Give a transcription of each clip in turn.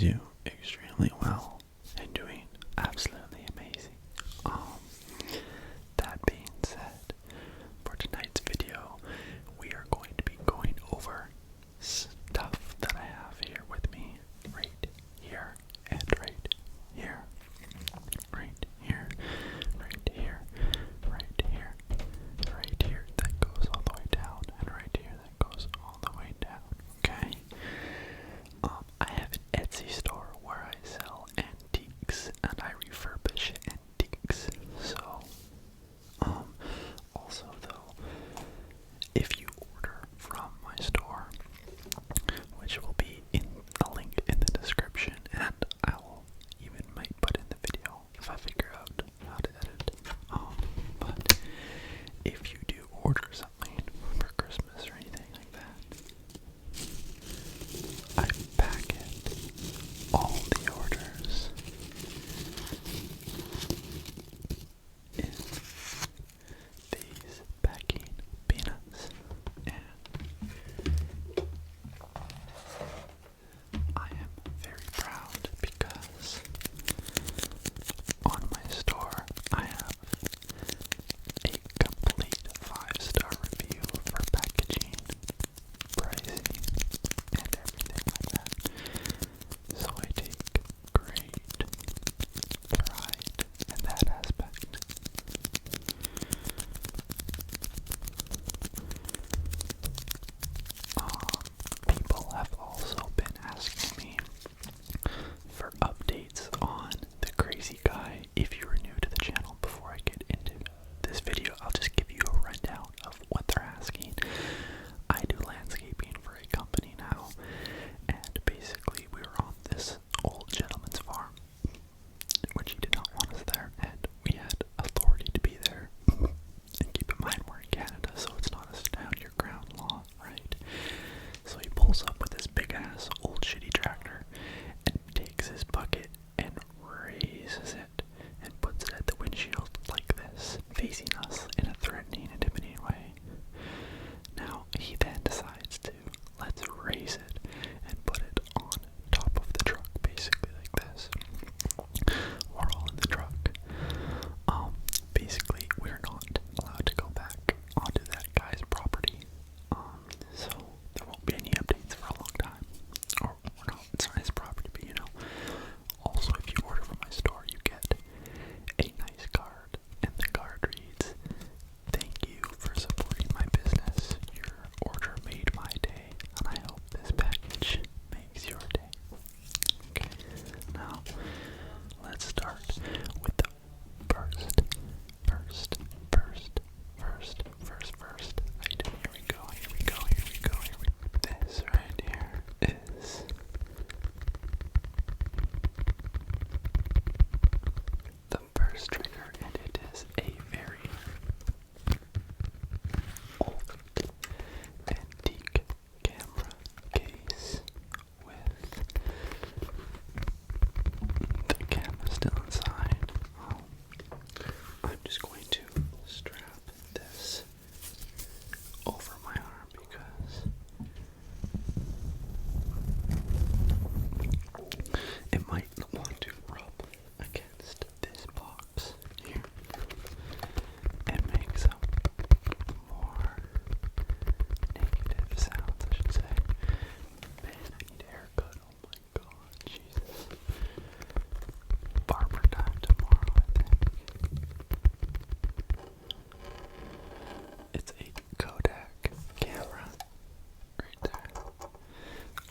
do extremely well and doing absolutely amazing. That being said, for tonight's video, we are going to be going over stuff that I have here with me, right here, and right here, right here, right here, right here, right here, that goes all the way down, and right here, that goes all the way down, okay? I have an Etsy store where I sell antiques, and I refurbish antiques, so, also though, if you order from my store, which will be in a link in the description, and I will even might put in the video if I figure out how to edit. But if you do order something for Christmas or anything like that, I packet all the orders in these packing peanuts, and I am very proud because on my store I have a complete 5-star review for packaging, pricing, and everything like that. So I take great pride in that aspect. People have also been asking me for updates on the crazy guy. If you are new to the channel, before I get into this video, I'll just give you a rundown of what they're asking. I do landscaping for a company now, and basically we were on this old gentleman's farm, which he did not want us there, and we had authority to be there. And keep in mind, we're in Canada, so it's not a stand your ground law, right? So he pulls up with this big ass old shitty tractor and takes his bucket and raises it and puts it at the windshield like this, facing us in a threatening, intimidating way. Now he then decides to let's raise it and put it on top of the truck, basically like this. We're all in the truck. Basically we're not allowed to go back onto that guy's property. So there won't be any updates for a long time. Or not, it's not his property, but you know. Also, if you order from my store, you get a nice card, and the card reads, "Thank you for supporting my business. Your order made my day, and I hope this package makes your day." Okay, now let's start with the first item. Here we go. This right here is the first trigger, and it is a very old antique camera case with the camera still inside. I'm just going to strap this over my arm because it might want to rub against this box here and make some more negative sounds, I should say. Man, I need a haircut. Oh my god, Jesus. Barber time tomorrow, I think. It's a Kodak camera right there.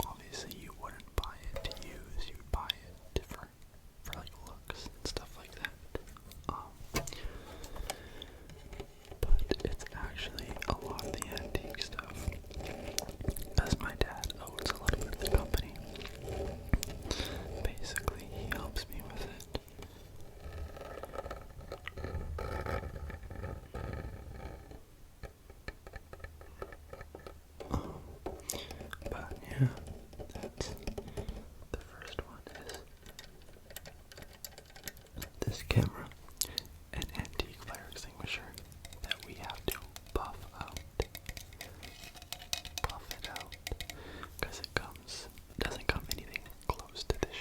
Obviously you wouldn't buy it to use, you would buy it for like looks and stuff like that. But it's actually a lot of the antique stuff, as my dad owns a little bit of the company. Basically, he helps me with it. But yeah, that's the first one is this camera, an antique fire extinguisher that we have to buff it out, because it doesn't come anything close to this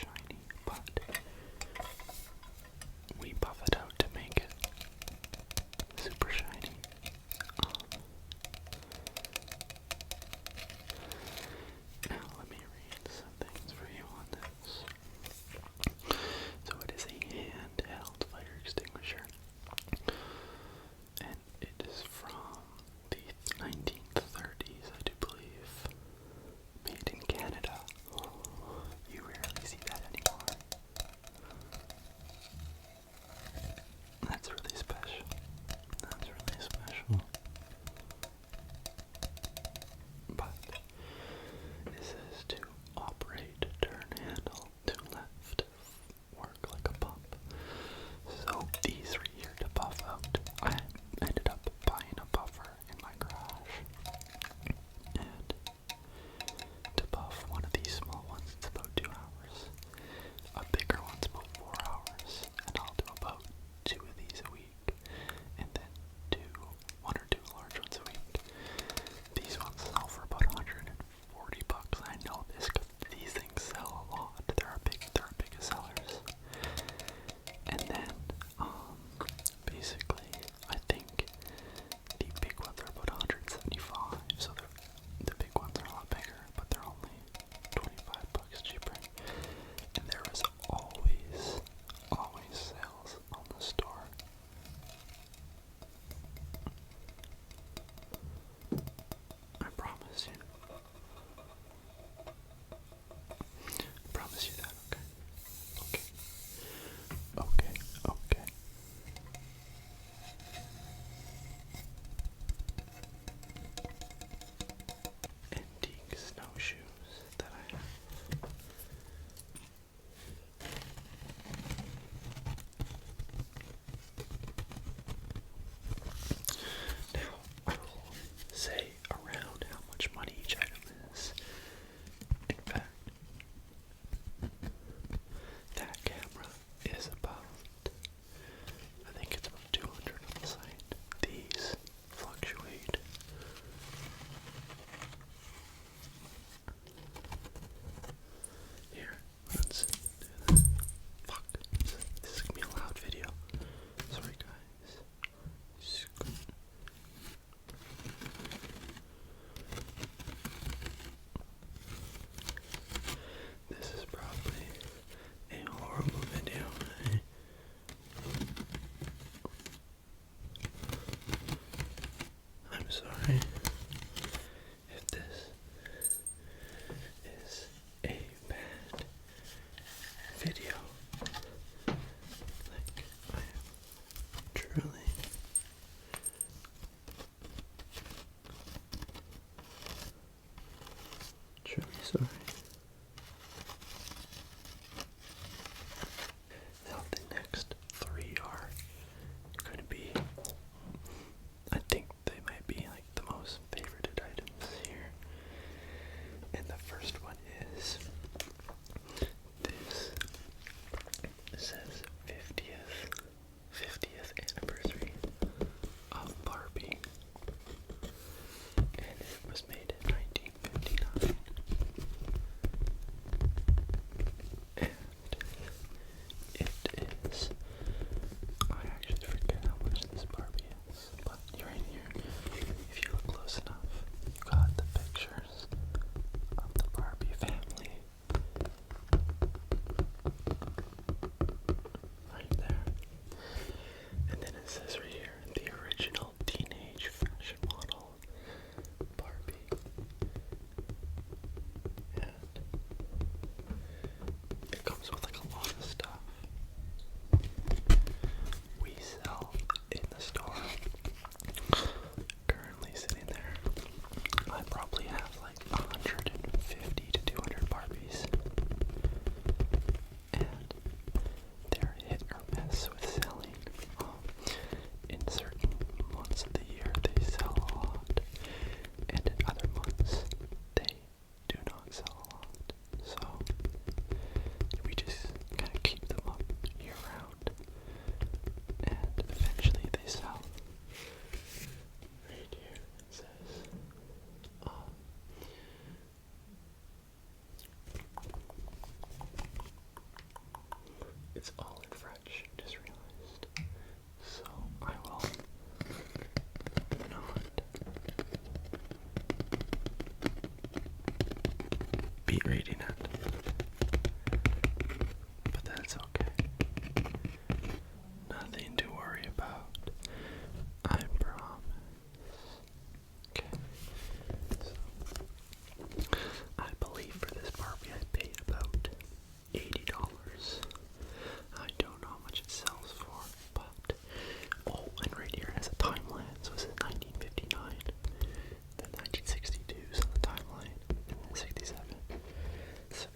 I'm sorry if this is a bad video. Like, I am truly sorry. Now the next three are going to be, I think they might be like the most favorited items here. And the first one is this. It says 50th anniversary of Barbie. And it was made in 1959. And it is, I actually forget how much this Barbie is, but right here, if you look close enough, you got the pictures of the Barbie family right there. And then it says right here, the original teenage fashion model Barbie. And it comes with like a lot of stuff. We sell in the store. Currently sitting there, I probably have like 150 to 200 Barbies. And they're hit or miss with selling. In certain months of the year, they sell a lot. And in other months, they do not sell a lot. So we just kind of keep them up year round, and eventually they sell. Right here it says, it's all in French, just realized. So I will not be reading it, but that's okay. Nothing to worry about, I promise. Okay, so I believe for this Barbie I paid about $80. I don't know how much it sells for, but oh, and right here it has a timeline, so it says 1959, then 1962 is on the timeline, and then 67. So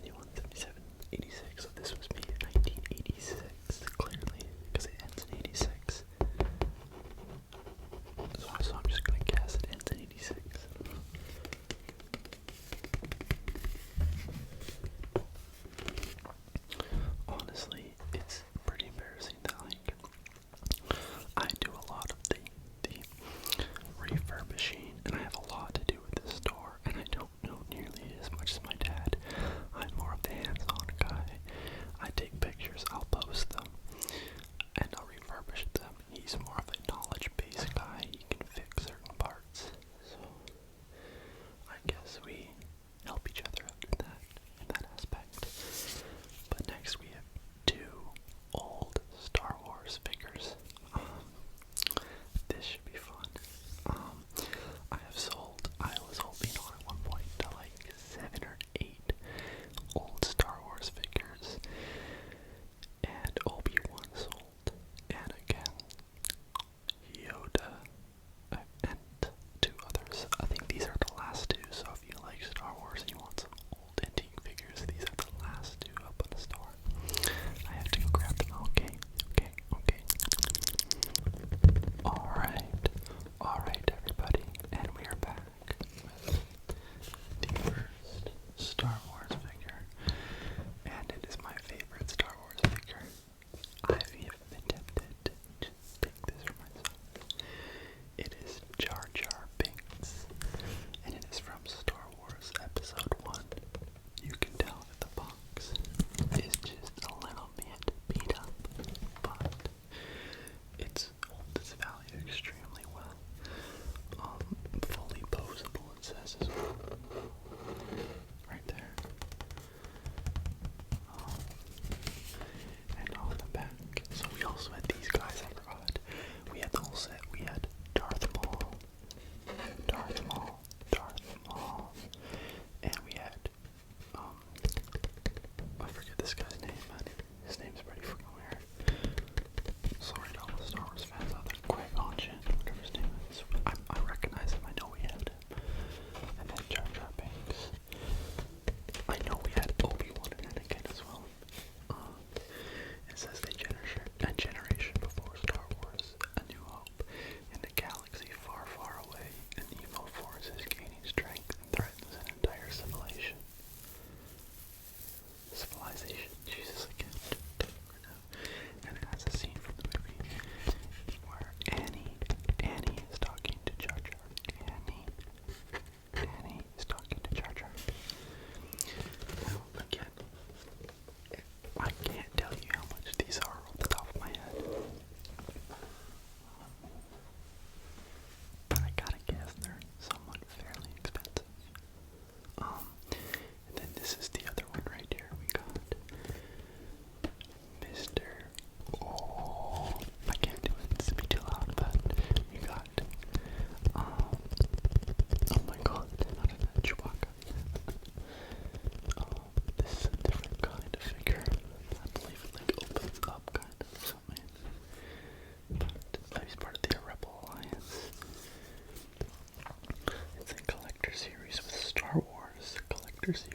collector seal.